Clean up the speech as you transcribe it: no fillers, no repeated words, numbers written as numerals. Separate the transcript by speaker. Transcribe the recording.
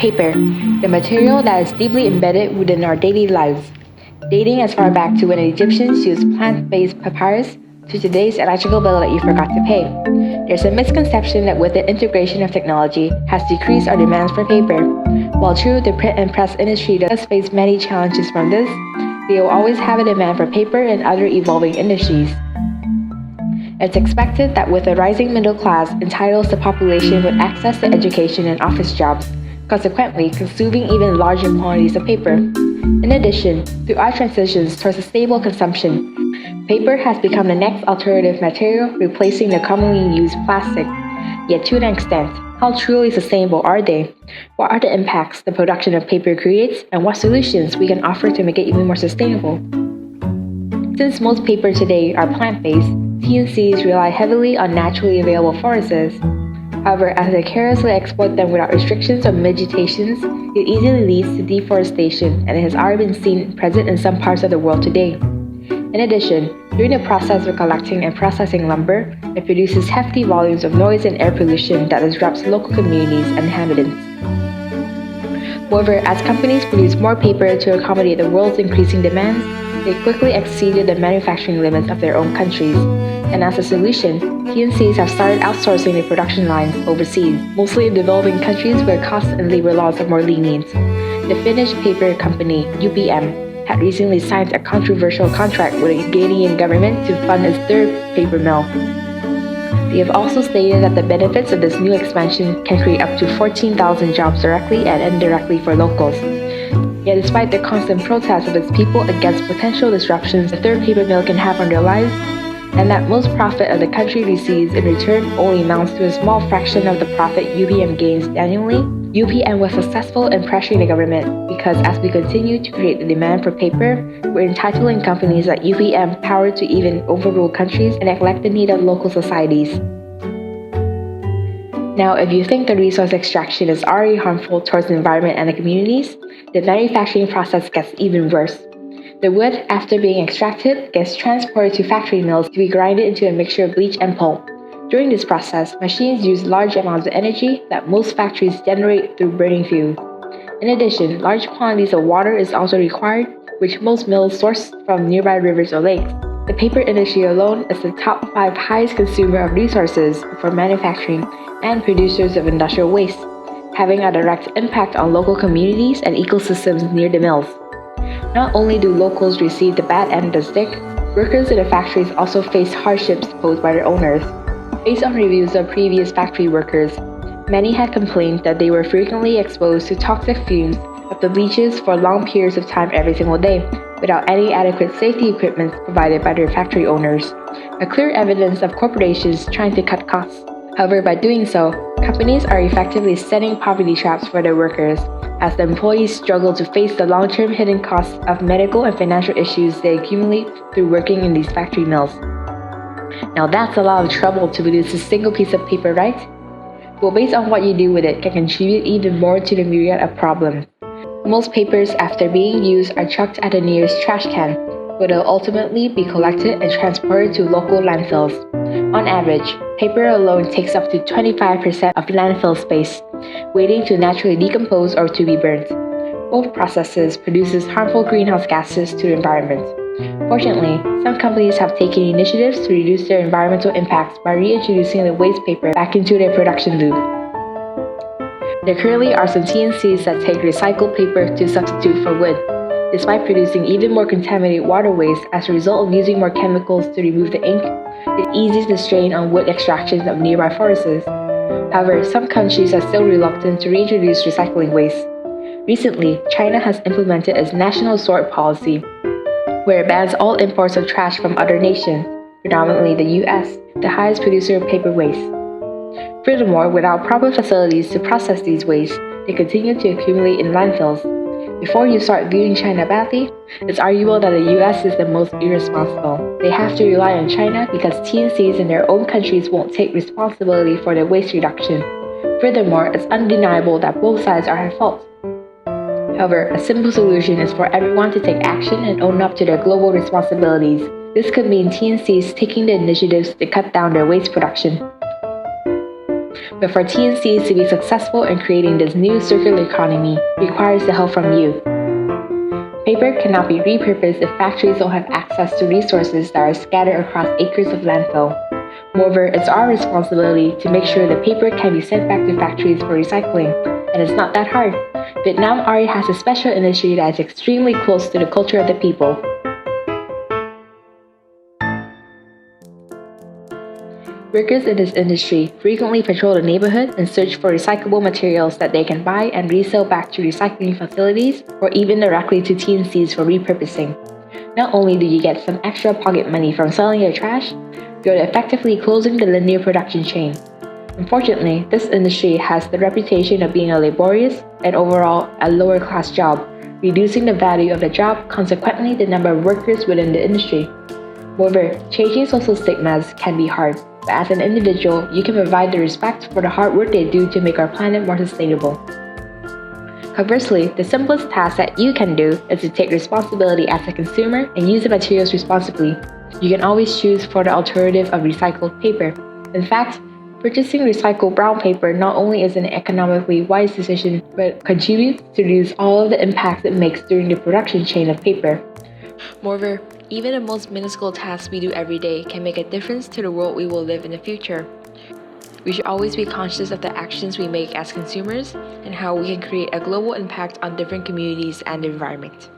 Speaker 1: Paper, the material that is deeply embedded within our daily lives, dating as far back to when the Egyptians used plant-based papyrus to today's electrical bill that you forgot to pay. There's a misconception that with the integration of technology has decreased our demands for paper. While true, the print and press industry does face many challenges from this, they will always have a demand for paper and other evolving industries. It's expected that with a rising middle class entitles the population with access to education and office jobs, consequently consuming even larger quantities of paper. In addition, through our transitions towards a stable consumption, paper has become the next alternative material replacing the commonly used plastic. Yet to an extent, how truly sustainable are they? What are the impacts the production of paper creates, and what solutions we can offer to make it even more sustainable? Since most paper today are plant-based, TNCs rely heavily on naturally available forests. However, as they carelessly exploit them without restrictions or mitigations, it easily leads to deforestation, and it has already been seen present in some parts of the world today. In addition, during the process of collecting and processing lumber, it produces hefty volumes of noise and air pollution that disrupts local communities and inhabitants. Moreover, as companies produce more paper to accommodate the world's increasing demands, they quickly exceeded the manufacturing limits of their own countries. And as a solution, TNCs have started outsourcing their production lines overseas, mostly in developing countries where cost and labor laws are more lenient. The Finnish paper company UPM had recently signed a controversial contract with the Ghanaian government to fund its third paper mill. They have also stated that the benefits of this new expansion can create up to 14,000 jobs directly and indirectly for locals. Yet despite the constant protests of its people against potential disruptions the third paper mill can have on their lives, and that most profit of the country receives in return only amounts to a small fraction of the profit UPM gains annually, UPM was successful in pressuring the government because as we continue to create the demand for paper, we're entitling companies like UPM power to even overrule countries and neglect the need of local societies. Now, if you think the resource extraction is already harmful towards the environment and the communities, the manufacturing process gets even worse. The wood, after being extracted, gets transported to factory mills to be grinded into a mixture of bleach and pulp. During this process, machines use large amounts of energy that most factories generate through burning fuel. In addition, large quantities of water is also required, which most mills source from nearby rivers or lakes. The paper industry alone is the top 5 highest consumer of resources for manufacturing and producers of industrial waste, having a direct impact on local communities and ecosystems near the mills. Not only do locals receive the bad end of the stick, workers in the factories also face hardships posed by their owners. Based on reviews of previous factory workers, many had complained that they were frequently exposed to toxic fumes of the bleaches for long periods of time every single day, without any adequate safety equipment provided by their factory owners. A clear evidence of corporations trying to cut costs. However, by doing so, companies are effectively setting poverty traps for their workers, as the employees struggle to face the long-term hidden costs of medical and financial issues they accumulate through working in these factory mills. Now that's a lot of trouble to produce a single piece of paper, right? Well, based on what you do with it can contribute even more to the myriad of problems. Most papers, after being used, are chucked at the nearest trash can, where they'll ultimately be collected and transported to local landfills. On average, paper alone takes up to 25% of landfill space, waiting to naturally decompose or to be burnt. Both processes produces harmful greenhouse gases to the environment. Fortunately, some companies have taken initiatives to reduce their environmental impacts by reintroducing the waste paper back into their production loop. There currently are some TNCs that take recycled paper to substitute for wood, despite producing even more contaminated water waste as a result of using more chemicals to remove the ink. It eases the strain on wood extractions of nearby forests. However, some countries are still reluctant to reintroduce recycling waste. Recently, China has implemented its national sort policy, where it bans all imports of trash from other nations, predominantly the US, the highest producer of paper waste. Furthermore, without proper facilities to process these wastes, they continue to accumulate in landfills. Before you start viewing China badly, it's arguable that the US is the most irresponsible. They have to rely on China because TNCs in their own countries won't take responsibility for their waste reduction. Furthermore, it's undeniable that both sides are at fault. However, a simple solution is for everyone to take action and own up to their global responsibilities. This could mean TNCs taking the initiatives to cut down their waste production. But for TNCs to be successful in creating this new circular economy requires the help from you. Paper cannot be repurposed if factories don't have access to resources that are scattered across acres of landfill. Moreover, it's our responsibility to make sure the paper can be sent back to factories for recycling, and it's not that hard. Vietnam already has a special industry that is extremely close to the culture of the people. Workers in this industry frequently patrol the neighborhood and search for recyclable materials that they can buy and resell back to recycling facilities or even directly to TNCs for repurposing. Not only do you get some extra pocket money from selling your trash, you're effectively closing the linear production chain. Unfortunately, this industry has the reputation of being a laborious and overall a lower class job, reducing the value of the job, consequently the number of workers within the industry. Moreover, changing social stigmas can be hard, but as an individual, you can provide the respect for the hard work they do to make our planet more sustainable. Conversely, the simplest task that you can do is to take responsibility as a consumer and use the materials responsibly. You can always choose for the alternative of recycled paper. In fact, purchasing recycled brown paper not only is an economically wise decision, but contributes to reduce all of the impacts it makes during the production chain of paper. Moreover, even the most minuscule tasks we do every day can make a difference to the world we will live in the future. We should always be conscious of the actions we make as consumers and how we can create a global impact on different communities and the environment.